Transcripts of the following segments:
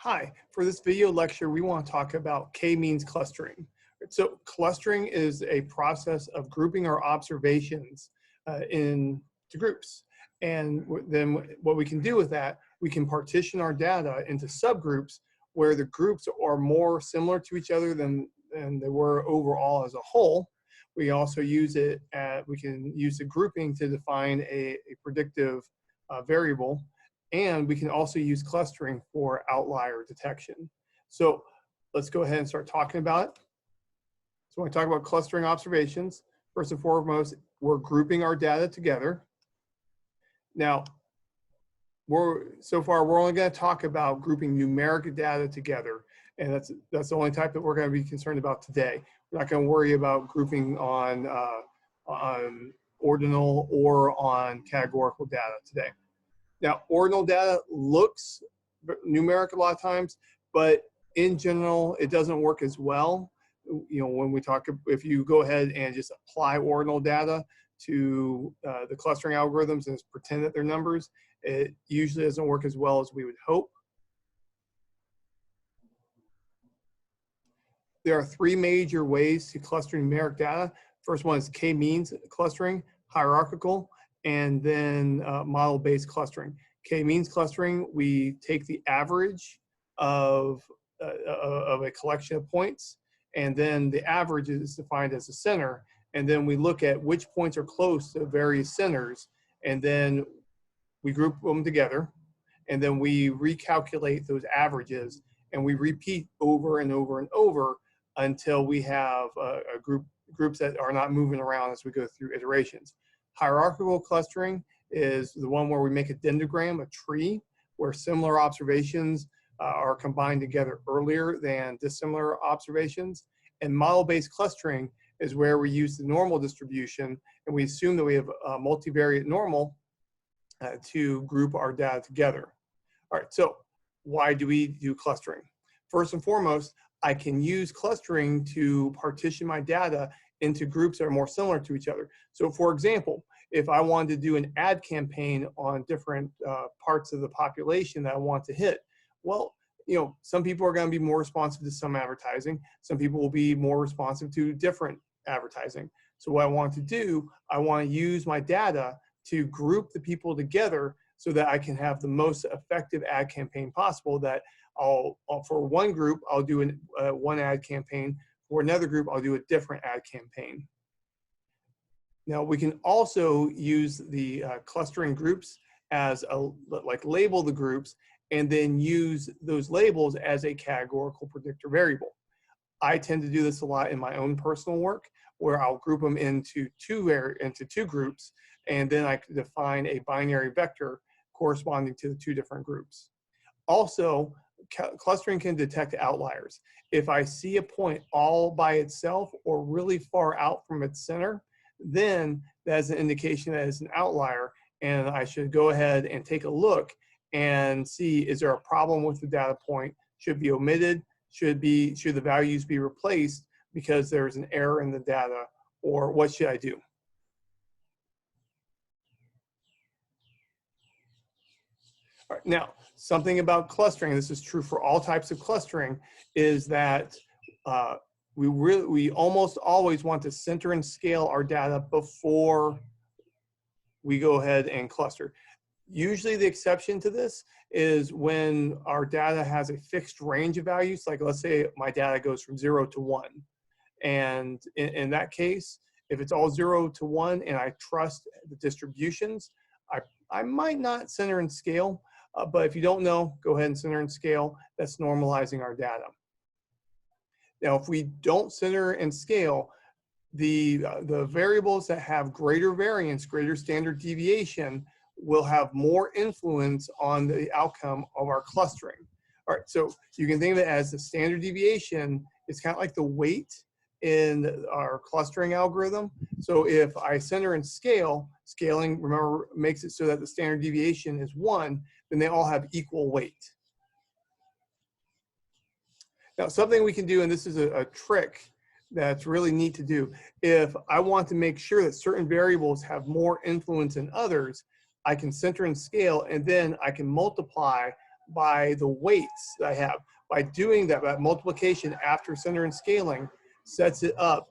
Hi, for this video lecture, we want to talk about k-means clustering. So clustering is a process of grouping our observations into groups. And then what we can do with that, we can partition our data into subgroups where the groups are more similar to each other than they were overall as a whole. We also use it, we can use the grouping to define a predictive variable. And we can also use clustering for outlier detection. So let's go ahead and start talking about it. So when we talk about clustering observations, first and foremost, we're grouping our data together. Now, so far we're only going to talk about grouping numeric data together, and that's the only type that we're going to be concerned about today. We're not going to worry about grouping on ordinal or on categorical data today. Now, ordinal data looks numeric a lot of times, but in general, it doesn't work as well. You know, when we talk, if you go ahead and just apply ordinal data to the clustering algorithms and just pretend that they're numbers, it usually doesn't work as well as we would hope. There are three major ways to cluster numeric data. First one is k-means clustering, hierarchical, and then model-based clustering. K-means clustering, we take the average of a collection of points, and then the average is defined as a center, and then we look at which points are close to various centers, and then we group them together, and then we recalculate those averages, and we repeat over and over and over until we have groups that are not moving around as we go through iterations. Hierarchical clustering is the one where we make a dendrogram, a tree, where similar observations are combined together earlier than dissimilar observations. And model-based clustering is where we use the normal distribution, and we assume that we have a multivariate normal to group our data together. All right, so why do we do clustering? First and foremost, I can use clustering to partition my data into groups that are more similar to each other. So for example, if I wanted to do an ad campaign on different parts of the population that I want to hit, well, you know, some people are going to be more responsive to some advertising. Some people will be more responsive to different advertising. So what I want to do, I want to use my data to group the people together so that I can have the most effective ad campaign possible. That for one group, I'll do one ad campaign. For another group, I'll do a different ad campaign. Now, we can also use the clustering groups as label the groups and then use those labels as a categorical predictor variable. I tend to do this a lot in my own personal work, where I'll group them into two groups, and then I can define a binary vector corresponding to the two different groups. Also, clustering can detect outliers. If I see a point all by itself or really far out from its center, then that's an indication that it's an outlier, and I should go ahead and take a look and see, is there a problem with the data point? Should it be omitted? Should the values be replaced because there's an error in the data, or what should I do? All right, now, something about clustering, this is true for all types of clustering, is that we almost always want to center and scale our data before we go ahead and cluster. Usually the exception to this is when our data has a fixed range of values, like let's say my data goes from 0 to 1. And in that case, if it's all 0 to 1 and I trust the distributions, I might not center and scale. But if you don't know, go ahead and center and scale. That's normalizing our data. Now, if we don't center and scale, the variables that have greater variance, greater standard deviation, will have more influence on the outcome of our clustering. All right, so you can think of it as the standard deviation. It's kind of like the weight in our clustering algorithm. So if I center and scale, scaling, remember, makes it so that the standard deviation is 1, then they all have equal weight. Now, something we can do, and this is a trick that's really neat to do, if I want to make sure that certain variables have more influence than others, I can center and scale, and then I can multiply by the weights that I have. By doing that, that multiplication after center and scaling sets it up.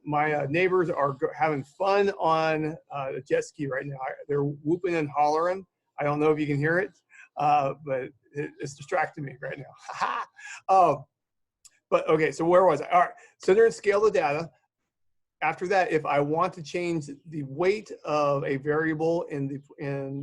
My neighbors are having fun on a jet ski right now. They're whooping and hollering. I don't know if you can hear it, but it's distracting me right now. But okay, so where was I? All right, center and scale the data. After that, if I want to change the weight of a variable in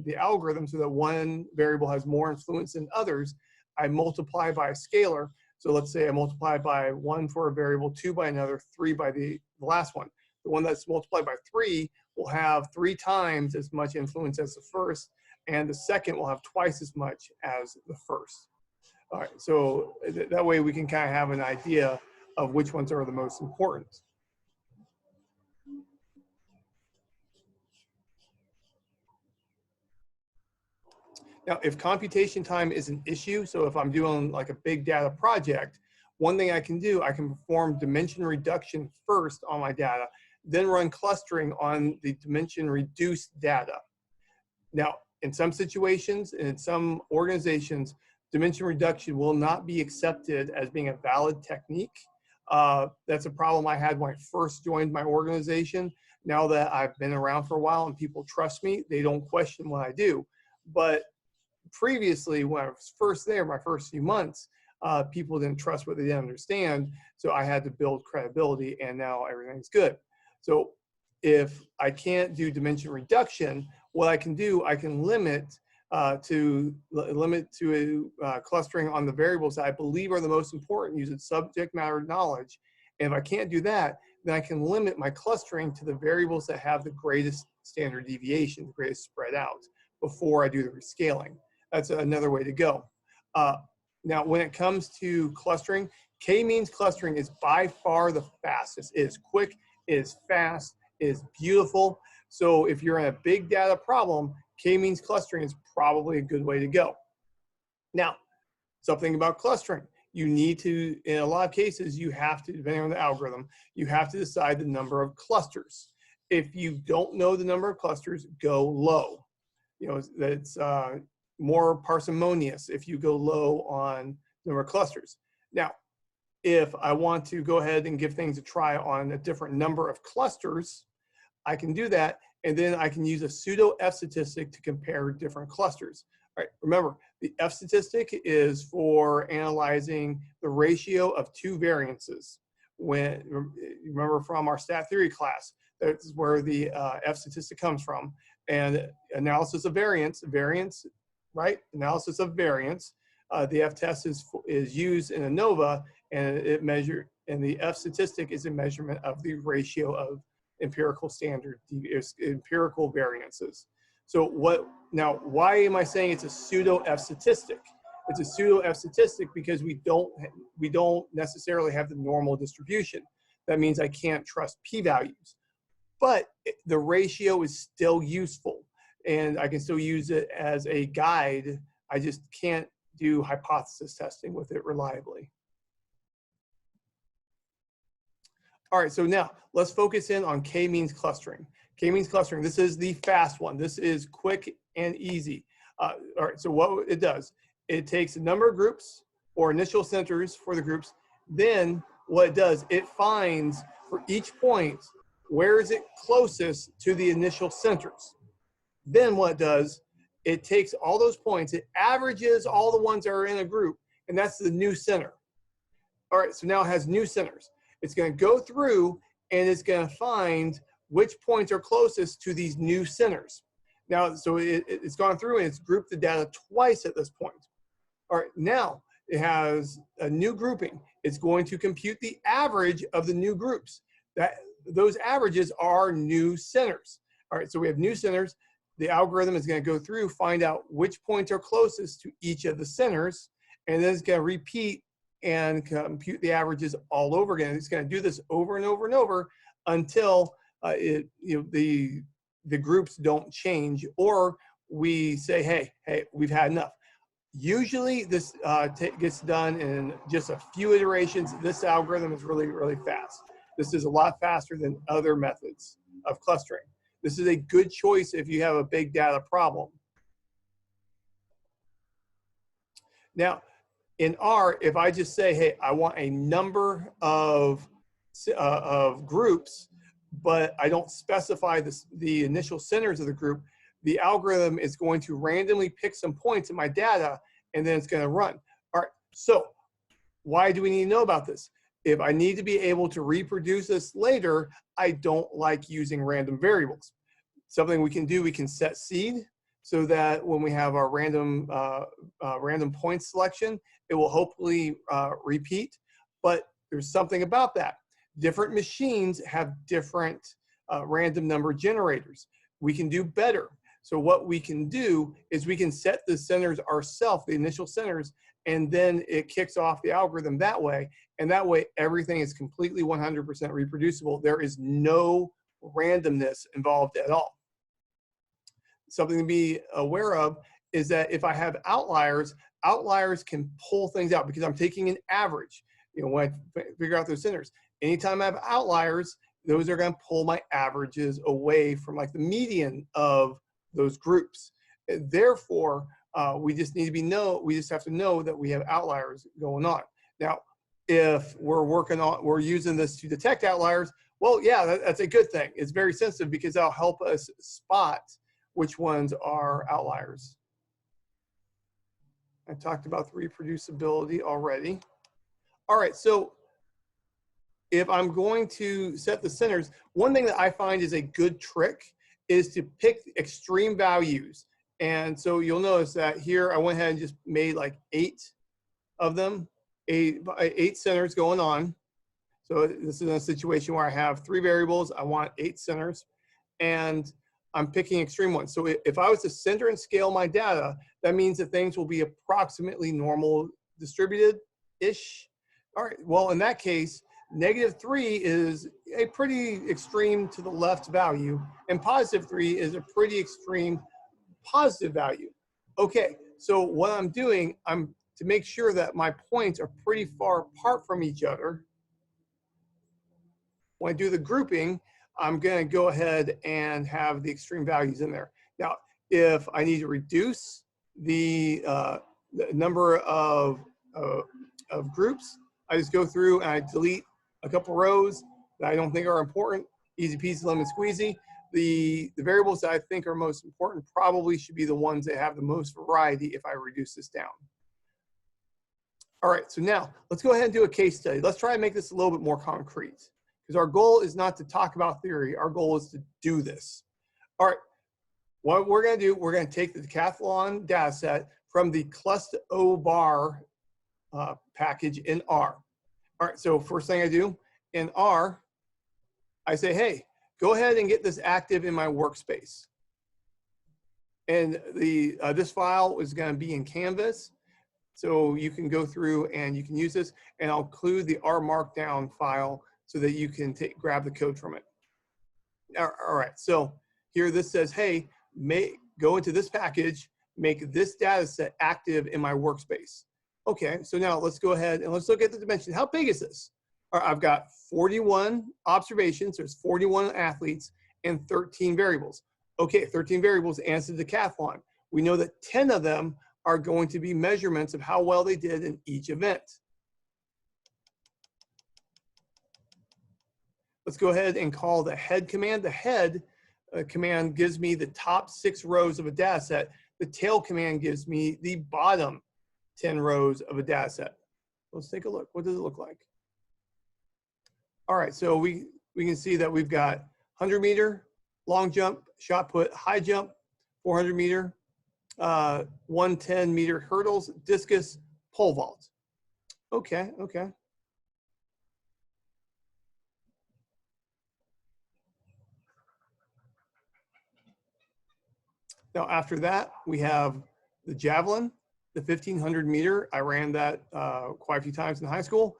the algorithm so that one variable has more influence than others, I multiply by a scalar. So let's say I multiply by 1 for a variable, 2 by another, 3 by the last one. The one that's multiplied by 3 will have 3 times as much influence as the first, and the second will have twice as much as the first. All right, so that way we can kind of have an idea of which ones are the most important. Now, if computation time is an issue, so if I'm doing like a big data project, one thing I can do, I can perform dimension reduction first on my data, then run clustering on the dimension reduced data. Now, in some situations and in some organizations, dimension reduction will not be accepted as being a valid technique. That's a problem I had when I first joined my organization. Now that I've been around for a while and people trust me, they don't question what I do. But previously, when I was first there, my first few months, people didn't trust what they didn't understand. So I had to build credibility, and now everything's good. So if I can't do dimension reduction, what I can do, I can limit to clustering on the variables that I believe are the most important using subject matter knowledge. And if I can't do that, then I can limit my clustering to the variables that have the greatest standard deviation, the greatest spread out, before I do the rescaling. That's another way to go. Now, when it comes to clustering, k-means clustering is by far the fastest. It is quick, it is fast, it is beautiful. So if you're in a big data problem, k-means clustering is probably a good way to go. Now, something about clustering. You need to, in a lot of cases, you have to, depending on the algorithm, you have to decide the number of clusters. If you don't know the number of clusters, go low. You know, that's more parsimonious if you go low on number of clusters. Now, if I want to go ahead and give things a try on a different number of clusters, I can do that, and then I can use a pseudo F statistic to compare different clusters. All right, remember, the F statistic is for analyzing the ratio of two variances. When, remember from our stat theory class, that's where the F statistic comes from. And analysis of variance, right? Analysis of variance. The F test is used in ANOVA, and the F statistic is a measurement of the ratio of empirical variances. So why am I saying it's a pseudo F statistic? It's a pseudo F statistic because we don't necessarily have the normal distribution. That means I can't trust p-values, but the ratio is still useful, and I can still use it as a guide. I just can't do hypothesis testing with it reliably. All right, so now let's focus in on k-means clustering. K-means clustering, this is the fast one. This is quick and easy. All right, so what it does, it takes a number of groups or initial centers for the groups. Then what it does, it finds for each point, where is it closest to the initial centers? Then what it does, it takes all those points, it averages all the ones that are in a group, and that's the new center. All right, so now it has new centers. It's going to go through and it's going to find which points are closest to these new centers. Now, so it's gone through and it's grouped the data twice at this point. All right, now it has a new grouping. It's going to compute the average of the new groups. Those averages are new centers. All right, so we have new centers. The algorithm is going to go through, find out which points are closest to each of the centers, and then it's going to repeat and compute the averages all over again. It's going to do this over and over and over until the groups don't change, or we say, hey, we've had enough. Usually this gets done in just a few iterations. This algorithm is really, really fast. This is a lot faster than other methods of clustering. This is a good choice if you have a big data problem. Now, in R, if I just say, hey, I want a number of groups, but I don't specify the initial centers of the group, the algorithm is going to randomly pick some points in my data, and then it's going to run. All right, so why do we need to know about this? If I need to be able to reproduce this later, I don't like using random variables. Something we can do, we can set seed so that when we have our random point selection, it will hopefully repeat. But there's something about that. Different machines have different random number generators. We can do better. So what we can do is we can set the centers ourselves, the initial centers, and then it kicks off the algorithm that way. And that way, everything is completely 100% reproducible. There is no randomness involved at all. Something to be aware of is that if I have outliers, outliers can pull things out because I'm taking an average. You know, when I figure out those centers, anytime I have outliers, those are going to pull my averages away from like the median of those groups. Therefore, we just need to we just have to know that we have outliers going on. Now, if we're using this to detect outliers, well, yeah, that's a good thing. It's very sensitive because that'll help us spot which ones are outliers. I talked about the reproducibility already. All right, so if I'm going to set the centers, one thing that I find is a good trick is to pick extreme values. And so you'll notice that here I went ahead and just made like 8 of them, 8 centers going on. So this is a situation where I have 3 variables, I want 8 centers, and I'm picking extreme ones. So if I was to center and scale my data, that means that things will be approximately normal distributed-ish. All right, well, in that case, -3 is a pretty extreme to the left value, and +3 is a pretty extreme positive value. Okay, so what I'm doing, to make sure that my points are pretty far apart from each other, when I do the grouping, I'm going to go ahead and have the extreme values in there. Now, if I need to reduce the number of groups, I just go through and I delete a couple rows that I don't think are important. Easy peasy, lemon squeezy. The variables that I think are most important probably should be the ones that have the most variety if I reduce this down. All right, so now let's go ahead and do a case study. Let's try and make this a little bit more concrete, because our goal is not to talk about theory. Our goal is to do this. All right, what we're going to do, we're going to take the decathlon data set from the cluster-o-bar package in R. All right, so first thing I do in R, I say, hey, go ahead and get this active in my workspace. And this file is going to be in Canvas. So you can go through and you can use this, and I'll include the R Markdown file so that you can grab the code from it. All right, so here this says, hey, go into this package, make this data set active in my workspace. Okay, so now let's go ahead and let's look at the dimension. How big is this? All right, I've got 41 observations, there's 41 athletes, and 13 variables. Okay, 13 variables answer the decathlon. We know that 10 of them are going to be measurements of how well they did in each event. Let's go ahead and call the head command. The head command gives me the top 6 rows of a data set. The tail command gives me the bottom 10 rows of a data set. Let's take a look. What does it look like? All right, so we can see that we've got 100-meter, long jump, shot put, high jump, 400-meter, 110-meter hurdles, discus, pole vault. Okay, okay. Now after that, we have the javelin, the 1500-meter. I ran that quite a few times in high school.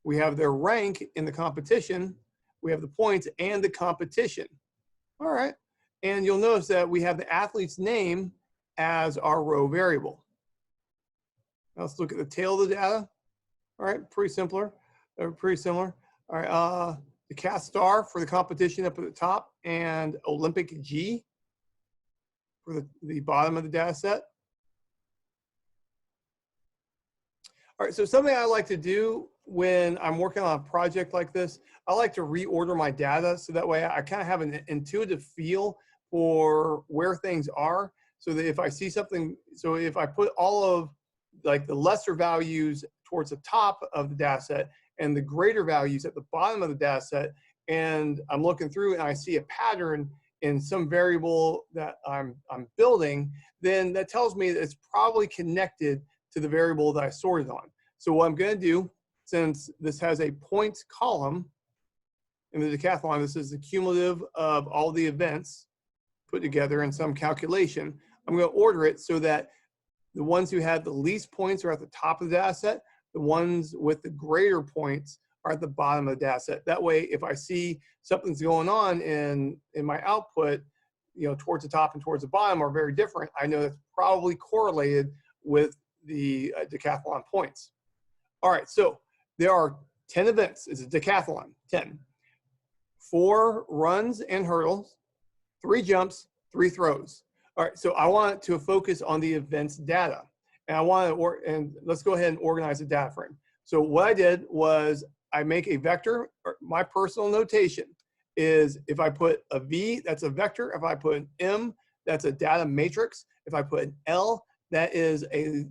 We have their rank in the competition. We have the points and the competition. All right, and you'll notice that we have the athlete's name as our row variable. Now let's look at the tail of the data. All right, pretty similar. All right, the cast star for the competition up at the top, and Olympic G for the bottom of the data set. All right, so something I like to do when I'm working on a project like this, I like to reorder my data so that way I kind of have an intuitive feel for where things are, so that if I see something, so if I put all of like the lesser values towards the top of the data set and the greater values at the bottom of the data set, and I'm looking through and I see a pattern in some variable that I'm building, then that tells me that it's probably connected to the variable that I sorted on. So what I'm going to do, since this has a points column in the decathlon, this is the cumulative of all the events put together in some calculation. I'm going to order it so that the ones who have the least points are at the top of the data set. The ones with the greater points are at the bottom of the data set. That way, if I see something's going on in my output, towards the top and towards the bottom are very different, I know that's probably correlated with the decathlon points. All right, so there are 10 events. It's a decathlon, 10. 4 runs and hurdles, 3 jumps, 3 throws. All right, so I want to focus on the events data. And I want to, and let's go ahead and organize the data frame. So what I did was I make a vector. My personal notation is if I put a V, that's a vector. If I put an M, that's a data matrix. If I put an L, that is a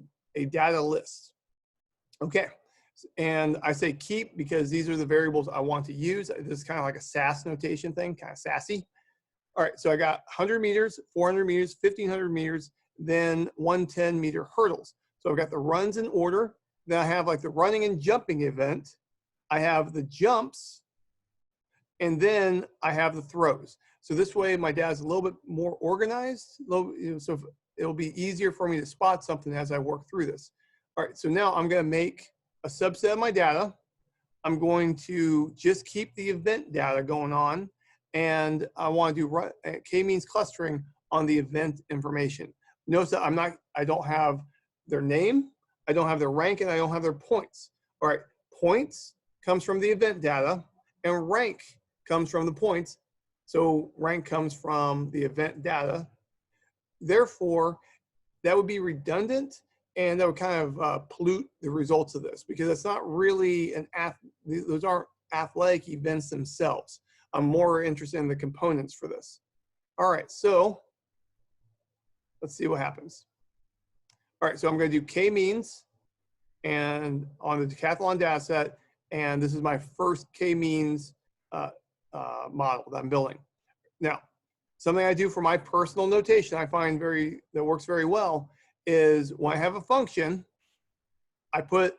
data list. Okay, and I say keep because these are the variables I want to use. This is kind of like a SAS notation thing, kind of sassy. All right, so I got 100 meters, 400 meters, 1500 meters, then 110 meter hurdles. So I've got the runs in order. Then I have like the running and jumping event. I have the jumps, and then I have the throws. So this way my data is a little bit more organized, so it'll be easier for me to spot something as I work through this. All right, so now I'm going to make a subset of my data. I'm going to just keep the event data going on, and I want to do k-means clustering on the event information. Notice that I don't have their name, I don't have their rank, and I don't have their points. All right, points comes from the event data, and rank comes from the points. So rank comes from the event data. Therefore, that would be redundant, and that would kind of pollute the results of this because it's not really those aren't athletic events themselves. I'm more interested in the components for this. All right, so let's see what happens. All right, so I'm going to do k-means and on the decathlon data set, and this is my first k-means model that I'm building. Now, something I do for my personal notation I find that works very well is when I have a function, I put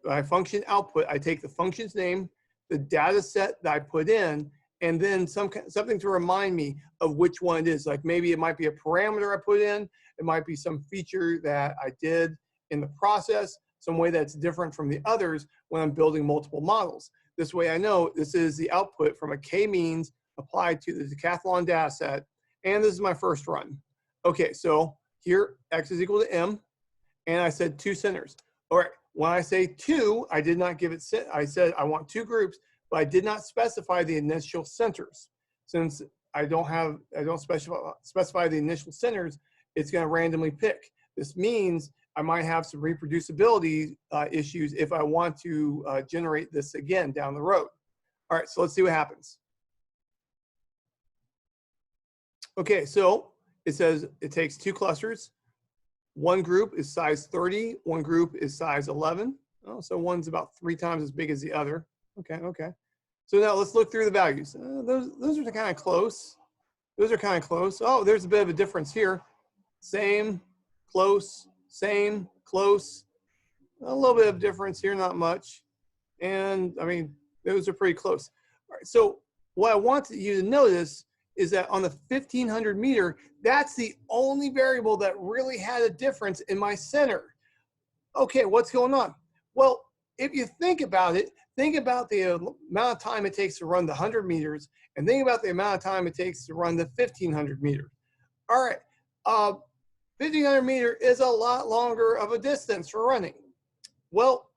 my function output, I take the function's name, the data set that I put in, and then something to remind me of which one it is. Like maybe it might be a parameter I put in, it might be some feature that I did in the process, some way that's different from the others when I'm building multiple models. This way I know this is the output from a k-means applied to the decathlon data set, and this is my first run. Okay, so here x is equal to m, and I said 2 centers. All right, when I say 2, I did not give it, I said I want 2 groups, but I did not specify the initial centers. Since I don't specify the initial centers, it's going to randomly pick. This means I might have some reproducibility issues if I want to generate this again down the road. All right, so let's see what happens. Okay, so it says it takes 2 clusters. One group is size 30, one group is size 11. Oh, so one's about 3 times as big as the other. Okay. So now let's look through the values. Those are kind of close. Those are kind of close. Oh, there's a bit of a difference here. Same, close, same, close. A little bit of difference here, not much. And I mean, those are pretty close. All right, so what I want you to notice is that on the 1500 meter, that's the only variable that really had a difference in my center. Okay, what's going on? Well, if you think about it, think about the amount of time it takes to run the 100 meters and think about the amount of time it takes to run the 1500 meters. All right, 1500 meter is a lot longer of a distance for running. Well,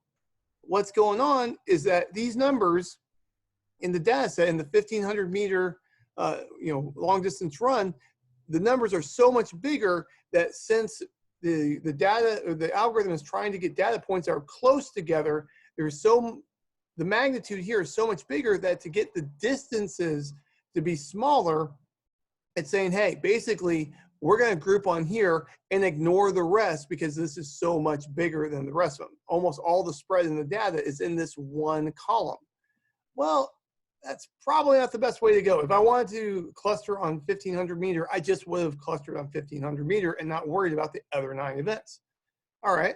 what's going on is that these numbers in the data set in the 1500 meter long distance run, the numbers are so much bigger that since the data, or the algorithm is trying to get data points that are close together, the magnitude here is so much bigger that to get the distances to be smaller, it's saying, hey, basically, we're going to group on here and ignore the rest because this is so much bigger than the rest of them. Almost all the spread in the data is in this one column. Well, that's probably not the best way to go. If I wanted to cluster on 1500 meter, I just would have clustered on 1500 meter and not worried about the other 9 events. All right.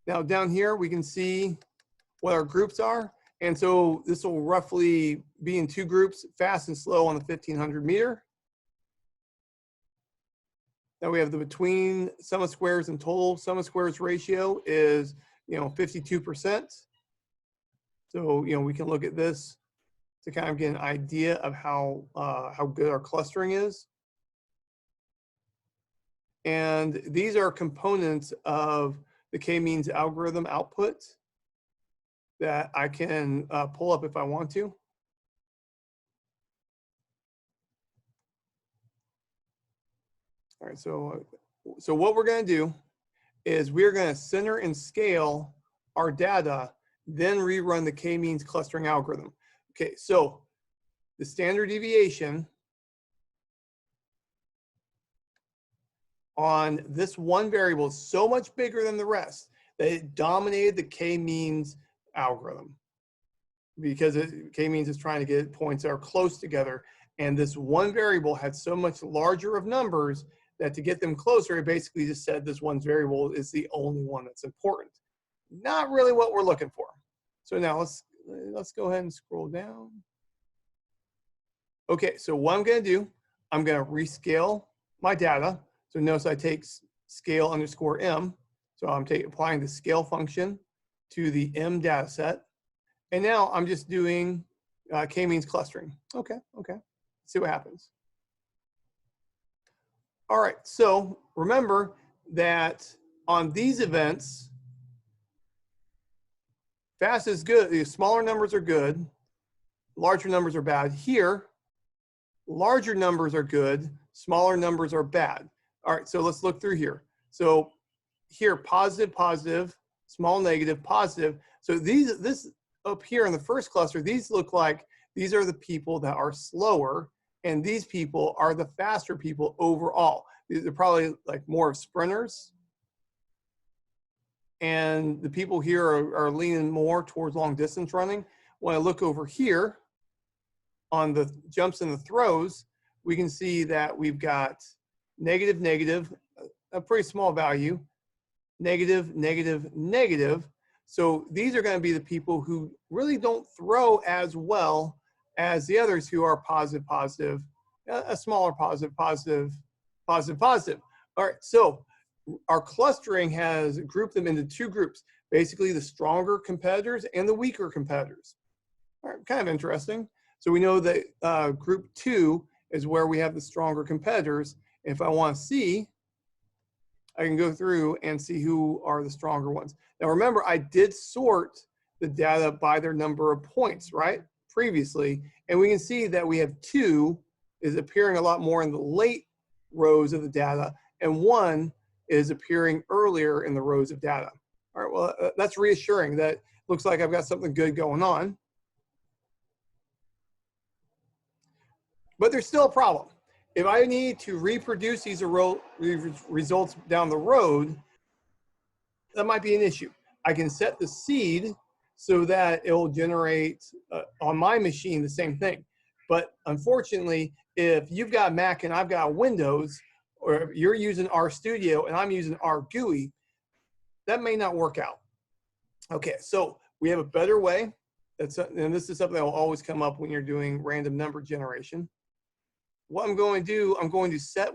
Now down here, we can see what our groups are. And so this will roughly be in 2 groups, fast and slow on the 1500 meter. Now we have the between sum of squares and total sum of squares ratio is, 52%. So, we can look at this to kind of get an idea of how good our clustering is. And these are components of the k-means algorithm output that I can pull up if I want to. All right, so what we're going to do is we're going to center and scale our data, then rerun the k-means clustering algorithm. Okay, so the standard deviation on this one variable is so much bigger than the rest that it dominated the k-means algorithm, because k-means is trying to get points that are close together. And this one variable had so much larger of numbers that to get them closer, it basically just said this one variable is the only one that's important. Not really what we're looking for. So now let's go ahead and scroll down. Okay, so what I'm going to do, I'm going to rescale my data. So notice I take scale underscore m. So I'm applying the scale function to the m data set. And now I'm just doing k-means clustering. Okay. Let's see what happens. All right, so remember that on these events, fast is good. The smaller numbers are good. Larger numbers are bad. Here, larger numbers are good. Smaller numbers are bad. All right, so let's look through here. So here, positive, positive, small negative, positive. So this up here in the first cluster, these look like these are the people that are slower, and these people are the faster people overall. These are probably like more of sprinters. And the people here are leaning more towards long distance running. When I look over here on the jumps and the throws, we can see that we've got negative, negative, a pretty small value, negative, negative, negative. So these are going to be the people who really don't throw as well as the others who are positive, positive, a smaller positive, positive, positive, positive. All right, so our clustering has grouped them into 2 groups, basically the stronger competitors and the weaker competitors. All right, kind of interesting. So we know that group 2 is where we have the stronger competitors. If I want to see, I can go through and see who are the stronger ones. Now remember, I did sort the data by their number of points, right, previously. And we can see that we have 2 is appearing a lot more in the late rows of the data, and 1 is appearing earlier in the rows of data. All right, well, that's reassuring. That looks like I've got something good going on. But there's still a problem. If I need to reproduce these results down the road, that might be an issue. I can set the seed so that it will generate on my machine the same thing. But unfortunately, if you've got Mac and I've got Windows, or if you're using RStudio and I'm using RGUI, that may not work out. Okay, so we have a better way. And this is something that will always come up when you're doing random number generation. What I'm going to do, I'm going to set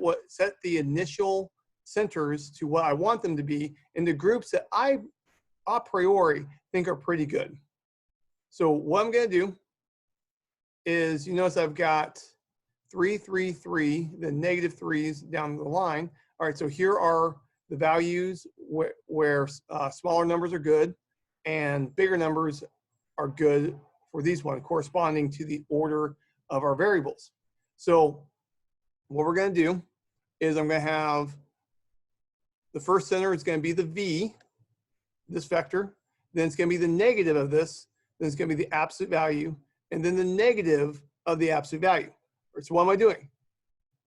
the initial centers to what I want them to be into groups that I a priori think are pretty good. So what I'm going to do is, you notice I've got 3, 3, 3, the negative 3s down the line. All right, so here are the values where smaller numbers are good and bigger numbers are good for these ones, corresponding to the order of our variables. So what we're going to do is I'm going to have The first center is going to be the V, this vector. Then it's going to be the negative of this. Then it's going to be the absolute value. And then the negative of the absolute value. So what am I doing?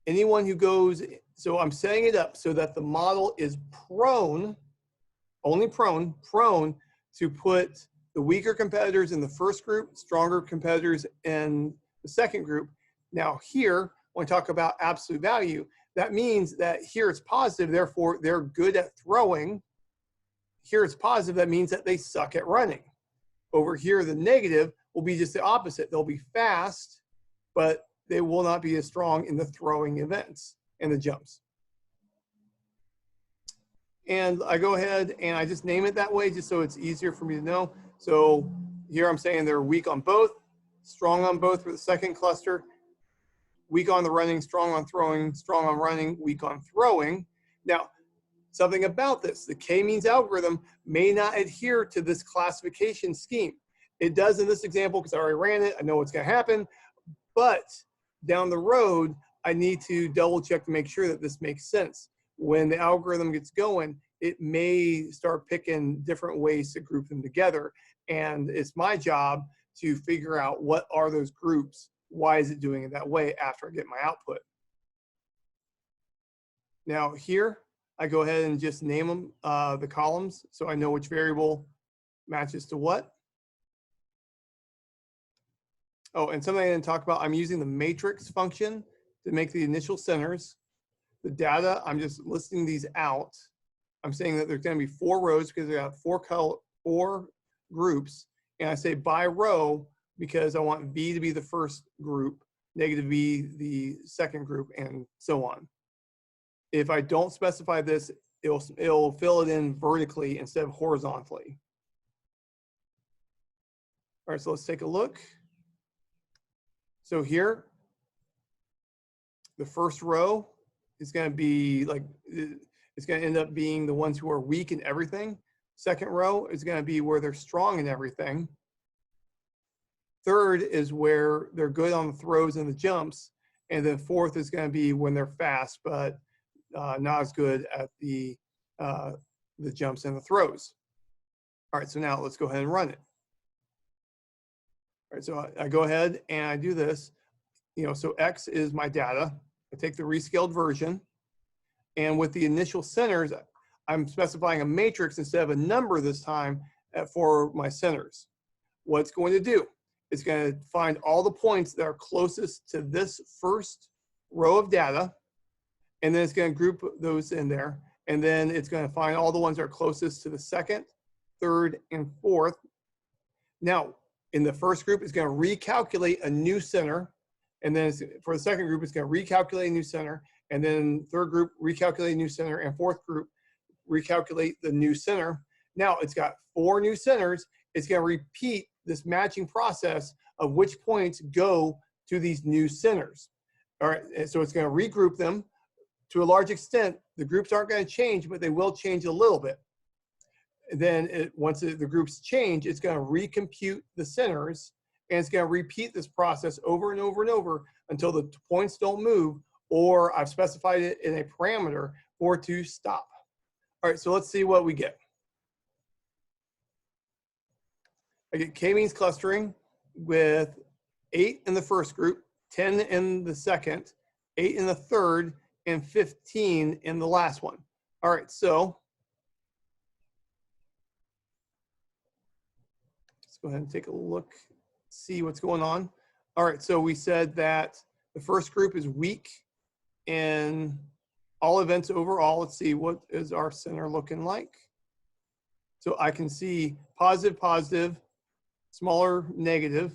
Anyone who goes, so I'm setting it up so that the model is prone, only prone to put the weaker competitors in the first group, stronger competitors in the second group. Now here, when I talk about absolute value, that means that here it's positive, therefore they're good at throwing. Here it's positive, that means that they suck at running. Over here, the negative will be just the opposite. They'll be fast, but they will not be as strong in the throwing events and the jumps. And I go ahead and I just name it that way just so it's easier for me to know. So here I'm saying they're weak on both, strong on both for the second cluster, weak on the running, strong on throwing, strong on running, weak on throwing. Now, something about this, the k-means algorithm may not adhere to this classification scheme. It does in this example because I already ran it. I know what's going to happen. But down the road, I need to double check to make sure that this makes sense. When the algorithm gets going, it may start picking different ways to group them together. And it's my job to figure out what are those groups, why is it doing it that way after I get my output. Now here, I go ahead and just name them, the columns, so I know which variable matches to what. Oh, and something I didn't talk about, I'm using the matrix function to make the initial centers. The data, I'm just listing these out. I'm saying that there's going to be 4 rows because I got 4 groups. And I say by row because I want V to be the first group, negative V the second group, and so on. If I don't specify this, it'll fill it in vertically instead of horizontally. All right, so let's take a look. So here, the first row is going to be like, it's going to end up being the ones who are weak in everything. Second row is going to be where they're strong in everything. Third is where they're good on the throws and the jumps. And then fourth is going to be when they're fast, but not as good at the jumps and the throws. All right, so now let's go ahead and run it. All right, so I go ahead and I do this. So X is my data. I take the rescaled version. And with the initial centers, I'm specifying a matrix instead of a number this time for my centers. What it's going to do, it's going to find all the points that are closest to this first row of data. And then it's going to group those in there. And then it's going to find all the ones that are closest to the second, third, and fourth. Now, in the first group, it's going to recalculate a new center. And then for the second group, it's going to recalculate a new center. And then third group, recalculate a new center. And fourth group, recalculate the new center. Now, it's got 4 new centers. It's going to repeat this matching process of which points go to these new centers. All right, and so it's going to regroup them. To a large extent, the groups aren't going to change, but they will change a little bit. And then once the groups change, it's going to recompute the centers, and it's going to repeat this process over and over and over until the points don't move, or I've specified it in a parameter for it to stop. All right, so let's see what we get. I get k-means clustering with 8 in the first group, 10 in the second, 8 in the third, and 15 in the last one. All right, so let's go ahead and take a look, see what's going on. All right, so we said that the first group is weak in all events overall. Let's see, what is our center looking like? So I can see positive, positive, smaller negative,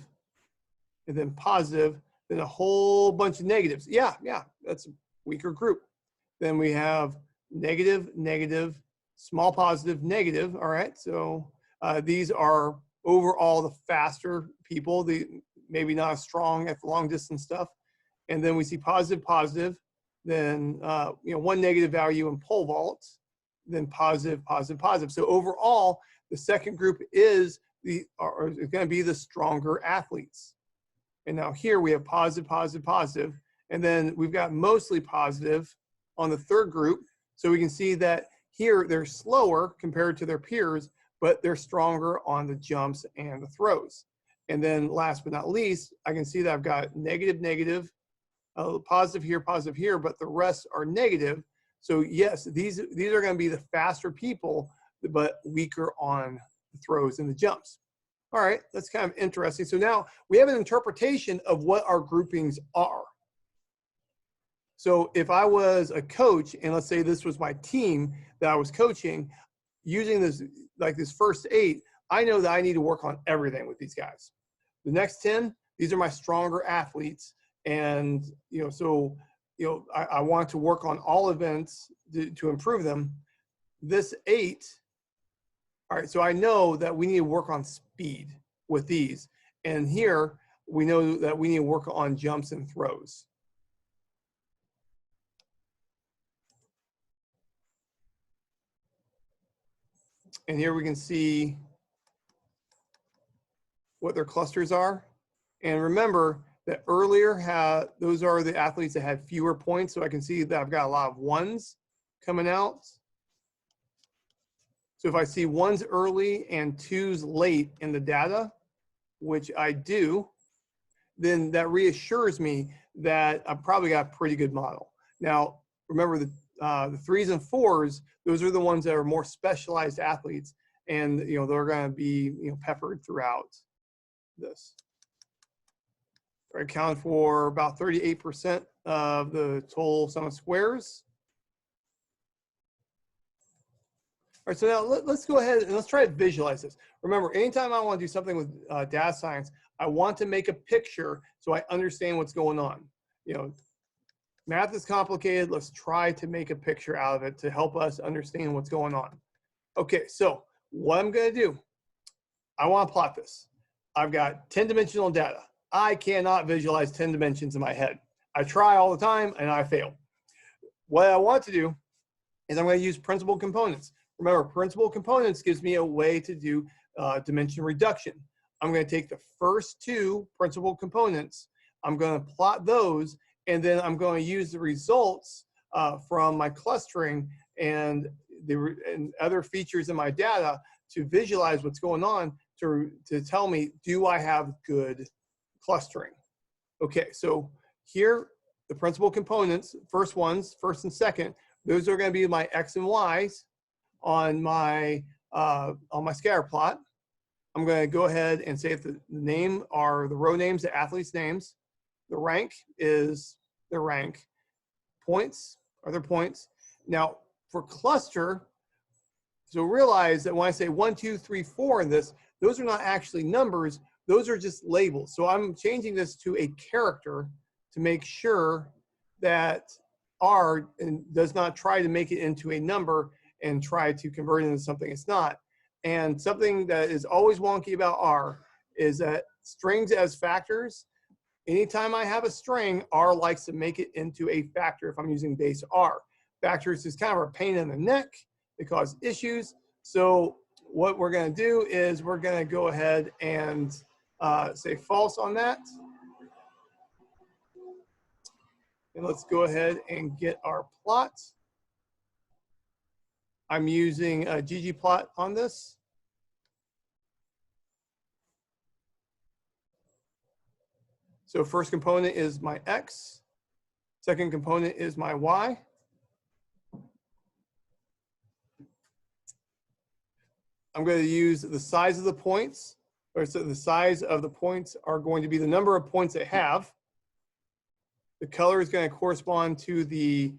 and then positive, then a whole bunch of negatives. Yeah, that's a weaker group. Then we have negative, negative, small positive, negative. All right, so these are overall the faster people, maybe not as strong at the long distance stuff. And then we see positive, positive, then 1 negative value in pole vaults, then positive, positive, positive. So overall, the second group is going to be the stronger athletes. And now here we have positive, positive, positive, and then we've got mostly positive on the third group. So we can see that Here, they're slower compared to their peers, but they're stronger on the jumps and the throws. And then last but not least, I can see that I've got negative, negative, positive here, but the rest are negative. So yes, these are going to be the faster people, but weaker on the throws and the jumps. All right, that's kind of interesting. So now we have an interpretation of what our groupings are. So if I was a coach, and let's say this was my team that I was coaching, using this, like this first 8, I know that I need to work on everything with these guys. The next 10, these are my stronger athletes. And, I want to work on all events to improve them. This 8, all right, so I know that we need to work on speed with these. And here, we know that we need to work on jumps and throws. And here we can see what their clusters are. And remember that earlier, those are the athletes that had fewer points. So I can see that I've got a lot of 1s coming out. So if I see 1s early and 2s late in the data, which I do, then that reassures me that I've probably got a pretty good model. Now, remember the 3s and 4s, those are the ones that are more specialized athletes, and they're going to be peppered throughout this. I account for about 38% of the total sum of squares. All right, so now let's go ahead and let's try to visualize this. Remember, anytime I want to do something with data science, I want to make a picture so I understand what's going on. Math is complicated. Let's try to make a picture out of it to help us understand what's going on. Okay, so what I'm going to do, I want to plot this. I've got 10-dimensional data. I cannot visualize 10 dimensions in my head. I try all the time and I fail. What I want to do is I'm going to use principal components. Remember, principal components gives me a way to do dimension reduction. I'm going to take the first 2 principal components, I'm going to plot those, and then I'm going to use the results from my clustering and other features in my data to visualize what's going on to tell me, do I have good clustering? Okay, so here, the principal components, first and second, those are going to be my X and Y's on my scatter plot. I'm going to go ahead and say if the name are the row names, the athletes' names, the rank is their rank, points are their points. Now, for cluster, so realize that when I say 1, 2, 3, 4 in this, those are not actually numbers, those are just labels. So I'm changing this to a character to make sure that R does not try to make it into a number and try to convert it into something it's not. And something that is always wonky about R is that strings as factors, anytime I have a string, R likes to make it into a factor if I'm using base R. Factors is kind of a pain in the neck. They cause issues. So what we're going to do is we're going to go ahead and say false on that. And let's go ahead and get our plot. I'm using a ggplot on this. So first component is my X. Second component is my Y. I'm going to use the size of the points, or so the size of the points are going to be the number of points they have. The color is going to correspond to the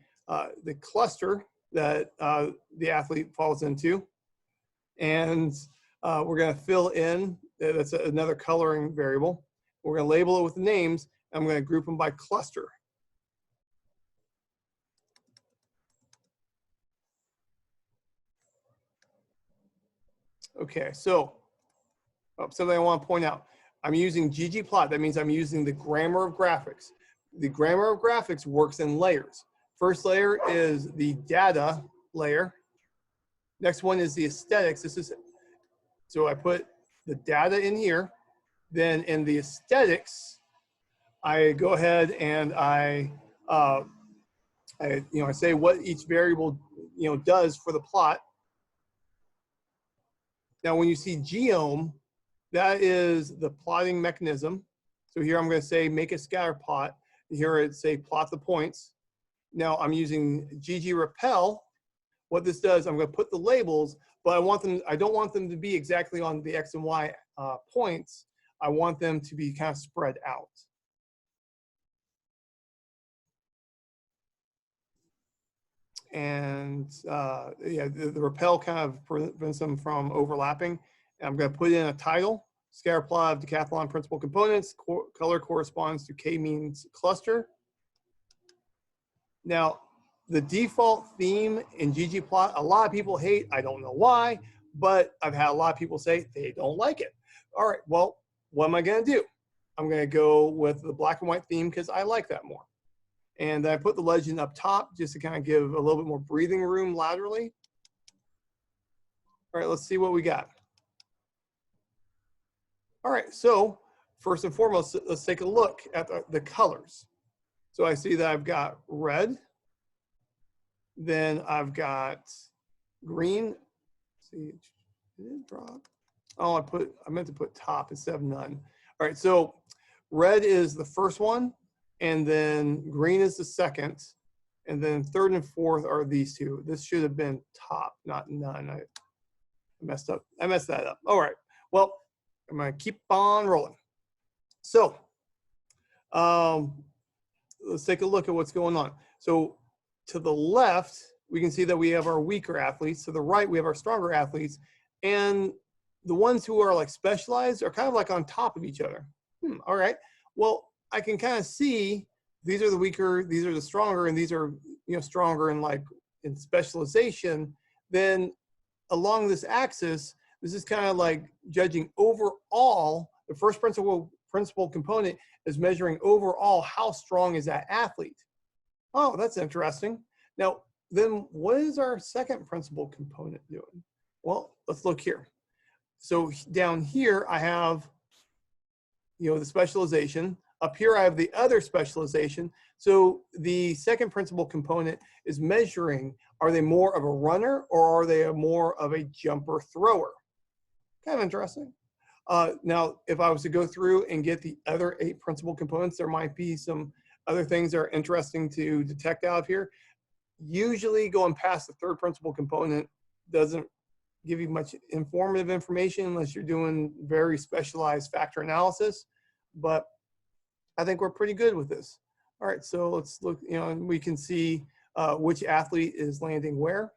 cluster that the athlete falls into. And we're going to fill in, that's another coloring variable. We're going to label it with names. I'm going to group them by cluster. Okay, so something I want to point out. I'm using ggplot. That means I'm using the grammar of graphics. The grammar of graphics works in layers. First layer is the data layer. Next one is the aesthetics. So I put the data in here. Then in the aesthetics, I go ahead and I I say what each variable, does for the plot. Now, when you see geom, that is the plotting mechanism. So here I'm going to say make a scatter plot. Here it's say plot the points. Now I'm using ggRepel. What this does, I'm going to put the labels, but I don't want them to be exactly on the X and Y points. I want them to be kind of spread out. And yeah, the repel kind of prevents them from overlapping. And I'm going to put in a title, scatter plot of decathlon principal components, color corresponds to k-means cluster. Now, the default theme in ggplot, a lot of people hate, I don't know why, but I've had a lot of people say they don't like it. All right, well, what am I going to do? I'm going to go with the black and white theme because I like that more. And I put the legend up top just to kind of give a little bit more breathing room laterally. All right, let's see what we got. All right, so first and foremost, let's take a look at the colors. So I see that I've got red, then I've got green. Let's see, did it drop? Oh, I meant to put top instead of none. All right, so red is the first one, and then green is the second, and then third and fourth are these two. This should have been top, not none. I messed up. I messed that up. All right. Well, I'm gonna keep on rolling. So let's take a look at what's going on. So to the left, we can see that we have our weaker athletes. To the right, we have our stronger athletes. And the ones who are like specialized are kind of like on top of each other. All right. Well, I can kind of see these are the weaker, these are the stronger, and these are stronger in like in specialization. Then along this axis, this is kind of like judging overall. The first principal component is measuring overall how strong is that athlete. Oh, that's interesting. Now, then what is our second principal component doing? Well, let's look here. So down here, I have, the specialization. Up here, I have the other specialization. So the second principal component is measuring, are they more of a runner or are they more of a jumper thrower? Kind of interesting. Now, if I was to go through and get the other 8 principal components, there might be some other things that are interesting to detect out of here. Usually going past the third principal component doesn't give you much informative information unless you're doing very specialized factor analysis, but I think we're pretty good with this. All right, so let's look, and we can see which athlete is landing where.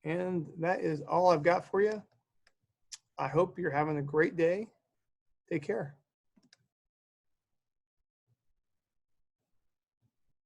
And that is all I've got for you. I hope you're having a great day. Take care.